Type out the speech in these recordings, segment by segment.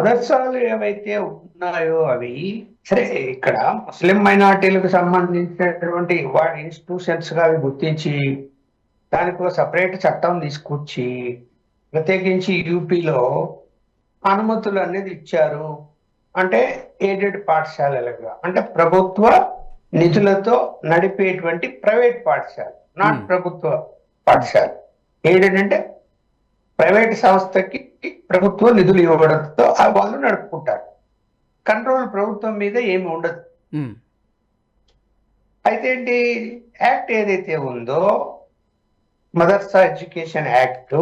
మదర్సాలు ఏవైతే ఉన్నాయో అవి సరే ఇక్కడ ముస్లిం మైనార్టీలకు సంబంధించినటువంటి వాటి ఇన్స్టిట్యూషన్స్ గా అవి గుర్తించి దానికి ఒక సపరేట్ చట్టం తీసుకొచ్చి ప్రత్యేకించి యూపీలో అనుమతులు అనేది ఇచ్చారు. అంటే ఎయిడెడ్ పాఠశాలలుగా, అంటే ప్రభుత్వ నిధులతో నడిపేటువంటి ప్రైవేట్ పాఠశాల, నాట్ ప్రభుత్వ పాఠశాల. ఎయిడెడ్ అంటే ప్రైవేట్ సంస్థకి ప్రభుత్వ నిధులు ఇవ్వడంతో వాళ్ళు నడుపుకుంటారు. కంట్రోల్ ప్రభుత్వం మీద ఏమి ఉండదు. అయితే ఏంటి, యాక్ట్ ఏదైతే ఉందో మదర్సా ఎడ్యుకేషన్ యాక్ట్,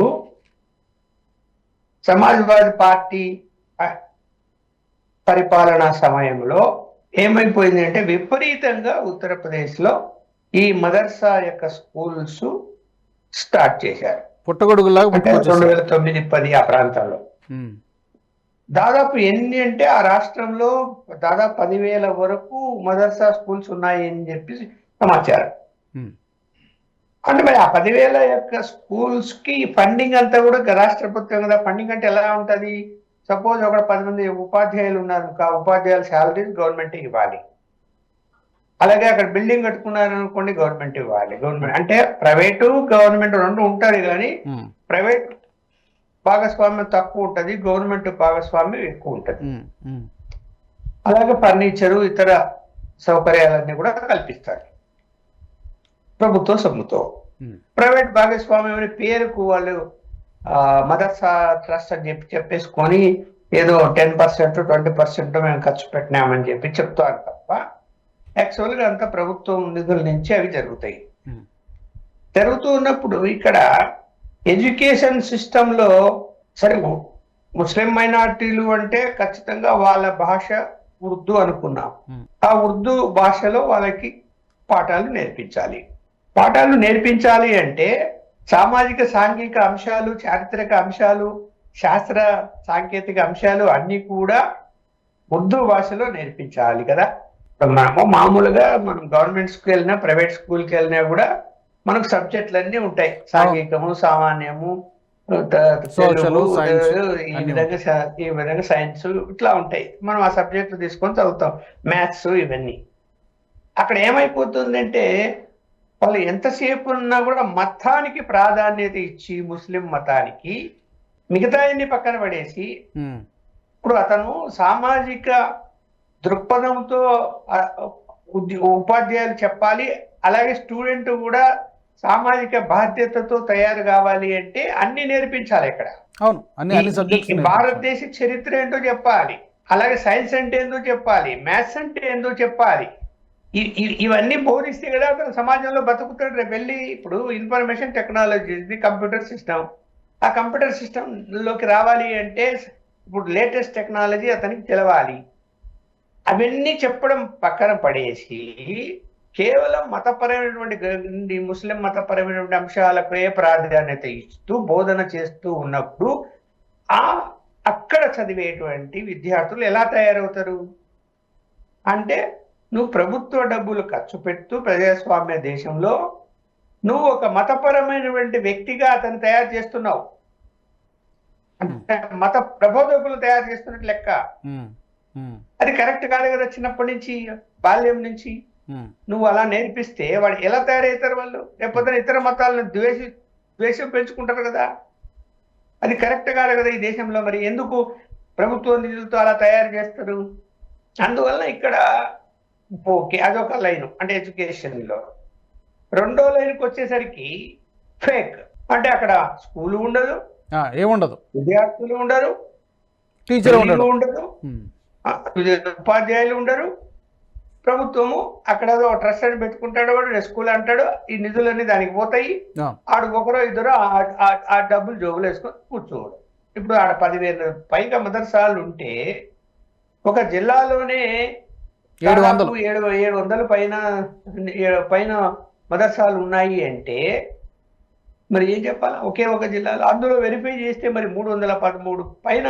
సమాజ్వాదీ పార్టీ పరిపాలనా సమయంలో ఏమైపోయింది అంటే విపరీతంగా ఉత్తరప్రదేశ్లో ఈ మదర్సా యొక్క స్కూల్స్ స్టార్ట్ చేశారు. పుట్టగొడుగులాగా 2009-10 ఆ ప్రాంతంలో దాదాపు ఎన్ని అంటే ఆ రాష్ట్రంలో దాదాపు 10,000 వరకు మదర్సా స్కూల్స్ ఉన్నాయి అని చెప్పి సమాచారం. అంటే మరి ఆ 10,000 యొక్క స్కూల్స్ కి ఫండింగ్ అంతా కూడా రాష్ట్ర ప్రభుత్వం కదా. ఫండింగ్ అంటే ఎలా ఉంటది, సపోజ్ ఒక 10 మంది ఉపాధ్యాయులు ఉన్నారు, ఉపాధ్యాయుల శాలరీస్ గవర్నమెంట్ ఇవ్వాలి. అలాగే అక్కడ బిల్డింగ్ కట్టుకున్నారు అనుకోండి, గవర్నమెంట్ ఇవ్వాలి. గవర్నమెంట్ అంటే ప్రైవేటు గవర్నమెంట్ రెండు ఉంటారు, కానీ ప్రైవేట్ భాగస్వామ్యం తక్కువ ఉంటుంది, గవర్నమెంట్ భాగస్వామ్యం ఎక్కువ ఉంటుంది. అలాగే ఫర్నిచరు ఇతర సౌకర్యాలన్నీ కూడా కల్పిస్తారు ప్రభుత్వ సొమ్ముతో. ప్రైవేట్ భాగస్వామ్యం అనే పేరుకు వాళ్ళు మదర్సా ట్రస్ట్ అని చెప్పేసుకొని ఏదో 10%, 20% మేము ఖర్చు పెట్టినామని చెప్పి చెప్తారు తప్ప యాక్చువల్గా అంతా ప్రభుత్వం నిధుల నుంచి అవి జరుగుతాయి. జరుగుతూ ఉన్నప్పుడు ఇక్కడ ఎడ్యుకేషన్ సిస్టంలో సరే ముస్లిం మైనార్టీలు అంటే ఖచ్చితంగా వాళ్ళ భాష ఉర్దూ అనుకున్నాం. ఆ ఉర్దూ భాషలో వాళ్ళకి పాఠాలు నేర్పించాలి. పాఠాలు నేర్పించాలి అంటే సామాజిక సాంఘిక అంశాలు, చారిత్రక అంశాలు, శాస్త్ర సాంకేతిక అంశాలు అన్ని కూడా ఉర్దూ భాషలో నేర్పించాలి కదా. మనము మామూలుగా మనం గవర్నమెంట్ స్కూల్కి వెళ్ళినా ప్రైవేట్ స్కూల్కి వెళ్ళినా కూడా మనకు సబ్జెక్టులు అన్నీ ఉంటాయి. సాంఘికము, సామాన్యము, తెలుగు, ఈ విధంగా సైన్స్ ఇట్లా ఉంటాయి. మనం ఆ సబ్జెక్టులు తీసుకొని చదువుతాం, మ్యాథ్స్ ఇవన్నీ. అక్కడ ఏమైపోతుందంటే వాళ్ళు ఎంతసేపు ఉన్నా కూడా మతానికి ప్రాధాన్యత ఇచ్చి, ముస్లిం మతానికి మిగతా పక్కన పడేసి, ఇప్పుడు అతను సామాజిక దృక్పథంతో ఉపాధ్యాయులు చెప్పాలి, అలాగే స్టూడెంట్ కూడా సామాజిక బాధ్యతతో తయారు కావాలి అంటే అన్ని నేర్పించాలి. ఇక్కడ భారతదేశ చరిత్ర ఏంటో చెప్పాలి, అలాగే సైన్స్ అంటే ఏందో చెప్పాలి, మ్యాథ్స్ అంటే ఏందో చెప్పాలి. ఇవన్నీ బోధిస్తే కదా అతను సమాజంలో బతుకుతాడు. రేపు వెళ్ళి ఇప్పుడు ఇన్ఫర్మేషన్ టెక్నాలజీ కంప్యూటర్ సిస్టమ్, ఆ కంప్యూటర్ సిస్టంలోకి రావాలి అంటే ఇప్పుడు లేటెస్ట్ టెక్నాలజీ అతనికి తెలవాలి. అవన్నీ చెప్పడం పక్కన పడేసి కేవలం మతపరమైనటువంటి ముస్లిం మతపరమైనటువంటి అంశాలపై ప్రాధాన్యత ఇస్తూ బోధన చేస్తూ ఉన్నప్పుడు అక్కడ చదివేటువంటి విద్యార్థులు ఎలా తయారవుతారు అంటే, నువ్వు ప్రభుత్వ డబ్బులు ఖర్చు పెడుతూ ప్రజాస్వామ్య దేశంలో నువ్వు ఒక మతపరమైనటువంటి వ్యక్తిగా అతను తయారు చేస్తున్నావు. అంటే మత ప్రబోధకులు తయారు చేస్తున్నట్టు లెక్క. అది కరెక్ట్ కాదు కదా. చిన్నప్పటి నుంచి, బాల్యం నుంచి నువ్వు అలా నేర్పిస్తే వాడు ఎలా తయారవుతారు? వాళ్ళు లేకపోతే ఇతర మతాలను ద్వేషం పెంచుకుంటారు కదా. అది కరెక్ట్ కాదు కదా ఈ దేశంలో. మరి ఎందుకు ప్రభుత్వ నిధులతో అలా తయారు చేస్తారు? అందువల్ల ఇక్కడ ఓకే, అదొక లైన్ అంటే ఎడ్యుకేషన్ లో. రెండో లైన్కి వచ్చేసరికి ఫేక్, అంటే అక్కడ స్కూల్ ఉండదు, ఏముండదు, విద్యార్థులు ఉండరు, టీచర్ ఉండదు, ఉపాధ్యాయులు ఉండరు. ప్రభుత్వము అక్కడ ట్రస్ట్ అని పెట్టుకుంటాడు, వాడు స్కూల్ అంటాడు, ఈ నిధులన్నీ దానికి పోతాయి. ఆడు ఒకరో ఇద్దరు ఆ డబ్బులు జోబులు వేసుకొని కూర్చోడు. ఇప్పుడు ఆడ 10,000 పైగా మదర్సాలు ఉంటే ఒక జిల్లాలోనే 700 పైన మదర్సాలు ఉన్నాయి అంటే మరి ఏం చెప్పాలి? ఒకే ఒక జిల్లాలో అందులో వెరిఫై చేస్తే మరి 313 పైన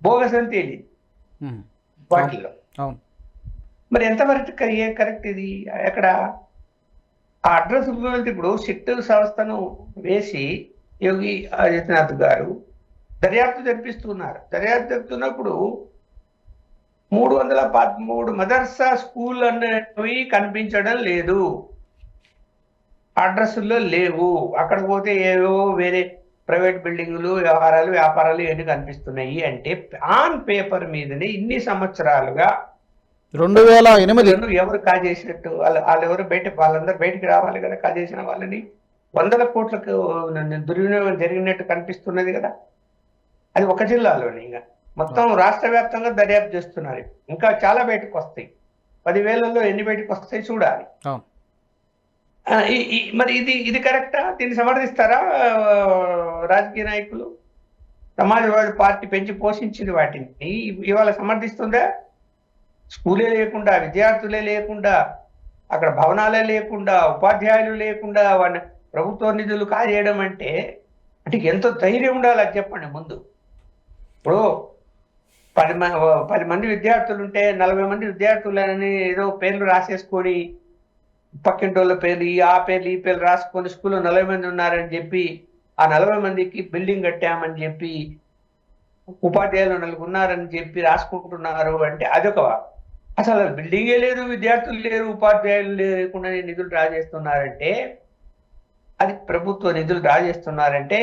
బోగస్ అని తేలింది వాటిల్లో. మరి ఎంతవరకు కరెక్ట్ ఇది? ఎక్కడ ఆ అడ్రస్ ఇప్పుడు సిట్ సంస్థను వేసి యోగి ఆదిత్యనాథ్ గారు దర్యాప్తు జరిపిస్తున్నారు. దర్యాప్తు జరుపుతున్నప్పుడు 313 మదర్సా స్కూల్ అనేవి కనిపించడం లేదు, అడ్రస్లో లేవు. అక్కడ పోతే ఏవో వేరే ప్రైవేట్ బిల్డింగులు, వ్యాపారాలు ఇవన్నీ కనిపిస్తున్నాయి. అంటే ఆన్ పేపర్ మీదనే ఇన్ని సంవత్సరాలుగా 2008 ఎవరు కాజేసినట్టు వాళ్ళెవరు వాళ్ళందరూ బయటికి రావాలి కదా. కాజేసిన వాళ్ళని 100 కోట్లకు దుర్వినియోగం జరిగినట్టు కనిపిస్తున్నది కదా. అది ఒక జిల్లాలోనే, ఇంకా మొత్తం రాష్ట్ర వ్యాప్తంగా దర్యాప్తు చేస్తున్నారు. ఇంకా చాలా బయటకు వస్తాయి. 10,000లో ఎన్ని బయటకు వస్తాయి చూడాలి. మరి ఇది కరెక్టా? దీన్ని సమర్థిస్తారా రాజకీయ నాయకులు? సమాజ్వాదీ పార్టీ పెంచి పోషించింది వాటిని ఇవాళ సమర్థిస్తుందా? స్కూలే లేకుండా, విద్యార్థులే లేకుండా, అక్కడ భవనాలే లేకుండా, ఉపాధ్యాయులు లేకుండా వాడిని ప్రభుత్వ నిధులు కాజేయడం అంటే ఎంతో ధైర్యం ఉండాలి అది చెప్పండి ముందు. ఇప్పుడు 10 మంది విద్యార్థులు ఉంటే 40 మంది విద్యార్థులని ఏదో పేర్లు రాసేసుకొని, పక్కింటోళ్ళ పేర్లు ఆ పేర్లు ఈ పేర్లు రాసుకొని స్కూల్లో 40 మంది ఉన్నారని చెప్పి ఆ 40 మందికి బిల్డింగ్ కట్టామని చెప్పి, ఉపాధ్యాయులు 4 ఉన్నారని చెప్పి రాసుకుంటున్నారు. అంటే అదొక, అసలు బిల్డింగే లేదు, విద్యార్థులు లేరు, ఉపాధ్యాయులు లేకుండా నిధులు డ్రా చేస్తున్నారంటే, అది ప్రభుత్వ నిధులు డ్రా చేస్తున్నారంటే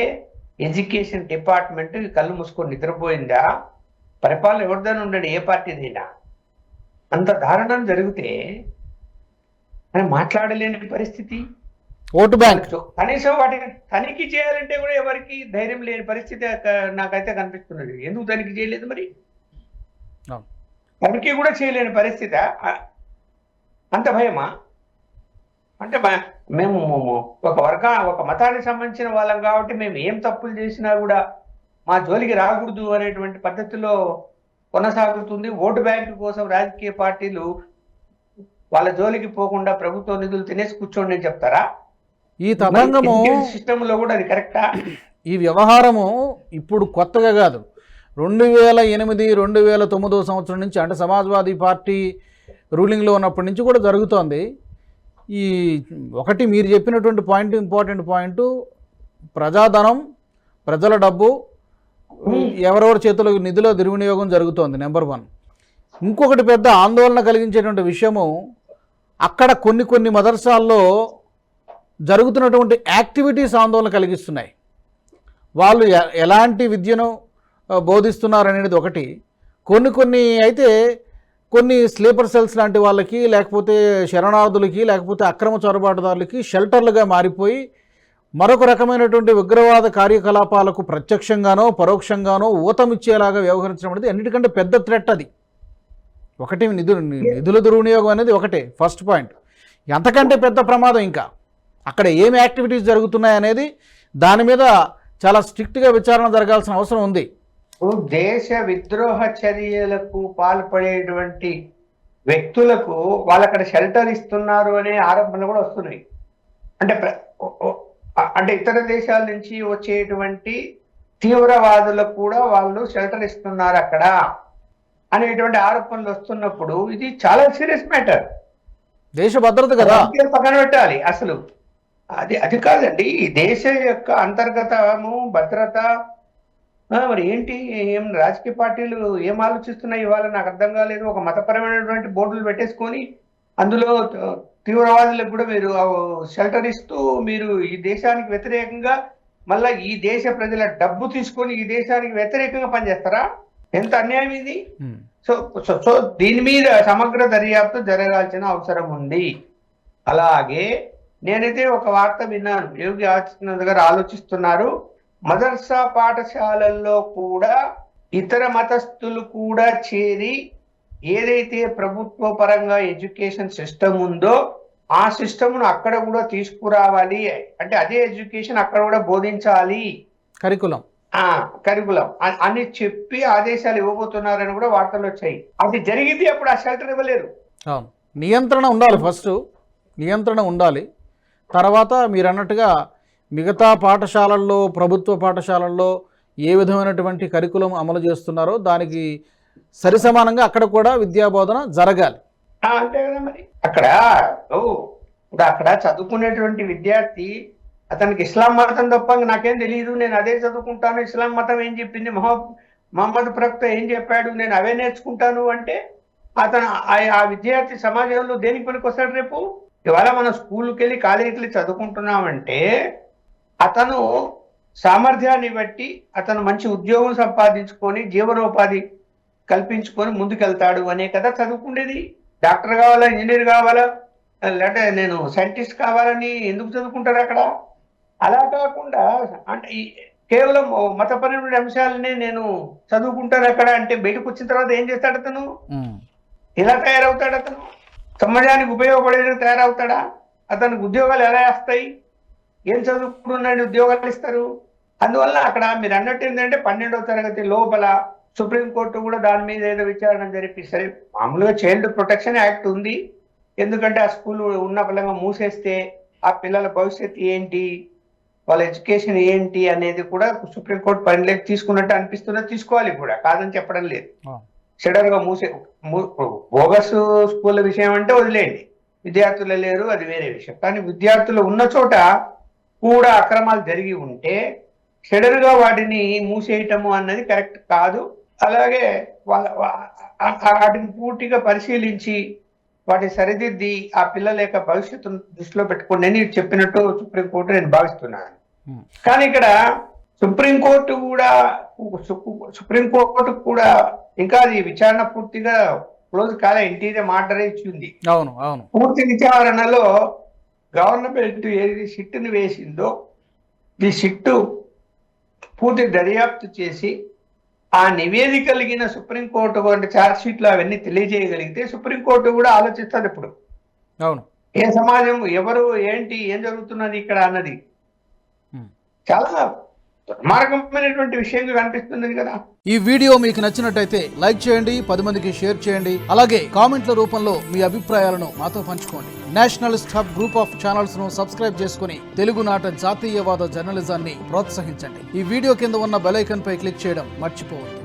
ఎడ్యుకేషన్ డిపార్ట్మెంట్ కళ్ళు మూసుకొని నిద్రపోయిందా? పరిపాలన ఎవరిదైనా ఉండండి, ఏ పార్టీదైనా, అంత దారుణం జరిగితే మాట్లాడలేని పరిస్థితి. ఓటు బ్యాంక్ కనీసం వాటిని తనిఖీ చేయాలంటే కూడా ఎవరికి ధైర్యం లేని పరిస్థితి నాకైతే కనిపిస్తున్నది. ఎందుకు తనిఖీ చేయలేదు మరి? తనిఖీ కూడా చేయలేని పరిస్థితి. అంత భయమా? అంటే మేము ఒక మతానికి సంబంధించిన వాళ్ళం కాబట్టి మేము ఏం తప్పులు చేసినా కూడా మా జోలికి రాకూడదు అనేటువంటి పద్ధతిలో కొనసాగుతుంది. ఓటు బ్యాంకు కోసం రాజకీయ పార్టీలు వాళ్ళ జోలికి పోకుండా ప్రభుత్వ నిధులు తినేసి కూర్చోండి అని చెప్తారా? ఈ తతంగము సిస్టంలో కూడా అది కరెక్టా? ఈ వ్యవహారము ఇప్పుడు కొత్తగా కాదు. 2008, 2009 సంవత్సరం నుంచి, అంటే సమాజ్వాదీ పార్టీ రూలింగ్లో ఉన్నప్పటి నుంచి కూడా జరుగుతోంది. ఈ ఒకటి మీరు చెప్పినటువంటి పాయింట్, ఇంపార్టెంట్ పాయింట్, ప్రజాధనం, ప్రజల డబ్బు ఎవరెవరి చేతిలో నిధుల దుర్వినియోగం జరుగుతోంది, నెంబర్ 1. ఇంకొకటి పెద్ద ఆందోళన కలిగించేటువంటి విషయము, అక్కడ కొన్ని మదర్సాల్లో జరుగుతున్నటువంటి యాక్టివిటీస్ ఆందోళన కలిగిస్తున్నాయి. వాళ్ళు ఎలాంటి విద్యను బోధిస్తున్నారు అనేది ఒకటి. కొన్ని అయితే కొన్ని స్లీపర్ సెల్స్ లాంటి వాళ్ళకి, లేకపోతే శరణార్థులకి, లేకపోతే అక్రమ చొరబాటుదారులకి షెల్టర్లుగా మారిపోయి మరొక రకమైనటువంటి ఉగ్రవాద కార్యకలాపాలకు ప్రత్యక్షంగానో పరోక్షంగానో ఊతమిచ్చేలాగా వ్యవహరించడం అనేది అన్నిటికంటే పెద్ద థ్రెట్. అది ఒకటి, నిధుల దుర్వినియోగం అనేది ఒకటే ఫస్ట్ పాయింట్. ఎంతకంటే పెద్ద ప్రమాదం ఇంకా అక్కడ ఏమి యాక్టివిటీస్ జరుగుతున్నాయి అనేది దాని మీద చాలా స్ట్రిక్ట్గా విచారణ జరగాల్సిన అవసరం ఉంది. దేశ విద్రోహ చర్యలకు పాల్పడేటువంటి వ్యక్తులకు వాళ్ళు అక్కడ షెల్టర్ ఇస్తున్నారు అనే ఆరోపణలు కూడా వస్తున్నాయి. అంటే ఇతర దేశాల నుంచి వచ్చేటువంటి తీవ్రవాదులకు కూడా వాళ్ళు షెల్టర్ ఇస్తున్నారు అక్కడ అనేటువంటి ఆరోపణలు వస్తున్నప్పుడు ఇది చాలా సీరియస్ మ్యాటర్. దేశ భద్రత కదా, పక్కన పెట్టాలి. అసలు అది కాదండి, దేశ యొక్క అంతర్గతము భద్రత. మరి ఏంటి, ఏం రాజకీయ పార్టీలు ఏం ఆలోచిస్తున్నాయి ఇవాళ నాకు అర్థం కాలేదు. ఒక మతపరమైనటువంటి బోర్డులు పెట్టేసుకొని అందులో తీవ్రవాదులకు కూడా మీరు షెల్టర్ ఇస్తూ మీరు ఈ దేశానికి వ్యతిరేకంగా మళ్ళా ఈ దేశ ప్రజల డబ్బు తీసుకొని ఈ దేశానికి వ్యతిరేకంగా పనిచేస్తారా? ఎంత అన్యాయం ఇది. సో దీని మీద సమగ్ర దర్యాప్తు జరగాల్సిన అవసరం ఉంది. అలాగే నేనైతే ఒక వార్త విన్నాను, యోగి ఆదిత్యనాథ్ గారు ఆలోచిస్తున్నారు, మదర్సా పాఠశాలల్లో కూడా ఇతర మతస్థులు కూడా చేరి ఏదైతే ప్రభుత్వ పరంగా ఎడ్యుకేషన్ సిస్టమ్ ఉందో ఆ సిస్టమ్ను అక్కడ కూడా తీసుకురావాలి. అంటే అదే ఎడ్యుకేషన్ అక్కడ కూడా బోధించాలి, కరికులం అని చెప్పి ఆదేశాలు ఇవ్వబోతున్నారని కూడా వార్తలు వచ్చాయి. అది జరిగింది, అప్పుడు ఆ షెల్టర్ ఇవ్వలేరు. నియంత్రణ ఉండాలి, ఫస్ట్ నియంత్రణ ఉండాలి. తర్వాత మీరు అన్నట్టుగా మిగతా పాఠశాలల్లో, ప్రభుత్వ పాఠశాలల్లో ఏ విధమైనటువంటి కరికులం అమలు చేస్తున్నారో దానికి సరిసమానంగా అక్కడ కూడా విద్యాబోధన జరగాలి. అంతే కదా మరి. అక్కడ చదువుకునేటువంటి విద్యార్థి అతనికి ఇస్లాం మతం తప్ప నాకేం తెలియదు, నేను అదే చదువుకుంటాను, ఇస్లాం మతం ఏం చెప్పింది, మహమ్మద్ ప్రవక్త ఏం చెప్పాడు, నేను అవే నేర్చుకుంటాను అంటే అతను ఆ విద్యార్థి సమాజంలో దేనికి పనికి వస్తాడు రేపు? ఇవాళ మనం స్కూల్కి వెళ్ళి కాలేజీకి వెళ్ళి చదువుకుంటున్నామంటే అతను సామర్థ్యాన్ని బట్టి అతను మంచి ఉద్యోగం సంపాదించుకొని జీవనోపాధి కల్పించుకొని ముందుకెళ్తాడు అనే కదా చదువుకుండేది. డాక్టర్ కావాలా, ఇంజనీర్ కావాలా, లేదంటే నేను సైంటిస్ట్ కావాలని ఎందుకు చదువుకుంటారు అక్కడ? అలా కాకుండా అంటే కేవలం మతపరమైన అంశాలనే నేను చదువుకుంటాను అక్కడ అంటే బయటకు వచ్చిన తర్వాత ఏం చేస్తాడు అతను? ఎలా తయారవుతాడు అతను? సమాజానికి ఉపయోగపడేది తయారవుతాడా? అతనికి ఉద్యోగాలు ఎలా వస్తాయి? ఏం చదువుకున్నాడు ఉద్యోగాలు ఇస్తారు? అందువల్ల అక్కడ మీరు అన్నట్టు ఏంటంటే 12వ తరగతి లోపల సుప్రీంకోర్టు కూడా దాని మీద ఏదో విచారణ జరిపిస్తారు. మామూలుగా చైల్డ్ ప్రొటెక్షన్ యాక్ట్ ఉంది, ఎందుకంటే ఆ స్కూల్ ఉన్న పిల్లగా మూసేస్తే ఆ పిల్లల భవిష్యత్తు ఏంటి, వాళ్ళ ఎడ్యుకేషన్ ఏంటి అనేది కూడా సుప్రీంకోర్టు పరిగణలోకి తీసుకున్నట్టు అనిపిస్తున్నది. తీసుకోవాలి కూడా, కాదని చెప్పడం లేదు. సడన్ గా బోగస్ స్కూళ్ళ విషయం అంటే వదిలేయండి, విద్యార్థులు లేరు, అది వేరే విషయం. కానీ విద్యార్థులు ఉన్న చోట కూడా అక్రమాలు జరిగి ఉంటే సడన్ గా వాటిని మూసేయటము అన్నది కరెక్ట్ కాదు. అలాగే వాటిని పూర్తిగా పరిశీలించి వాటిని సరిదిద్ది ఆ పిల్లల యొక్క భవిష్యత్తును దృష్టిలో పెట్టుకోండి అని చెప్పినట్టు సుప్రీంకోర్టు నేను భావిస్తున్నాను. కానీ ఇక్కడ సుప్రీంకోర్టు కూడా ఇంకా అది విచారణ పూర్తిగా క్లోజ్ కాలే, ఇంటీరియర్ ఆర్డర్ ఇచ్చింది. అవును అవును. పూర్తి విచారణలో గవర్నమెంట్ ఏది సిట్టును వేసిందో ఈ సిట్టు పూర్తి దర్యాప్తు చేసి ఆ నివేదిక కలిగిన సుప్రీంకోర్టు వంటి ఛార్జ్ షీట్లు అవన్నీ తెలియజేయగలిగితే సుప్రీంకోర్టు కూడా ఆలోచిస్తుంది ఇప్పుడు. అవును, ఏ సమాజం, ఎవరు, ఏంటి, ఏం జరుగుతున్నది ఇక్కడ అన్నది చాలా దుర్మార్గమైనటువంటి విషయంగా కనిపిస్తున్నది కదా. ఈ వీడియో మీకు నచ్చినట్టయితే లైక్ చేయండి, 10 మందికి షేర్ చేయండి. అలాగే కామెంట్ల రూపంలో మీ అభిప్రాయాలను మాతో పంచుకోండి. Nationalist hub group of channels ను సబ్స్క్రైబ్ చేసుకుని తెలుగునాట జాతీయవాద జర్నలిజాన్ని ప్రోత్సహించండి. ఈ వీడియో కింద ఉన్న బెల్ ఐకాన్ పై క్లిక్ చేయడం మర్చిపోవద్దు.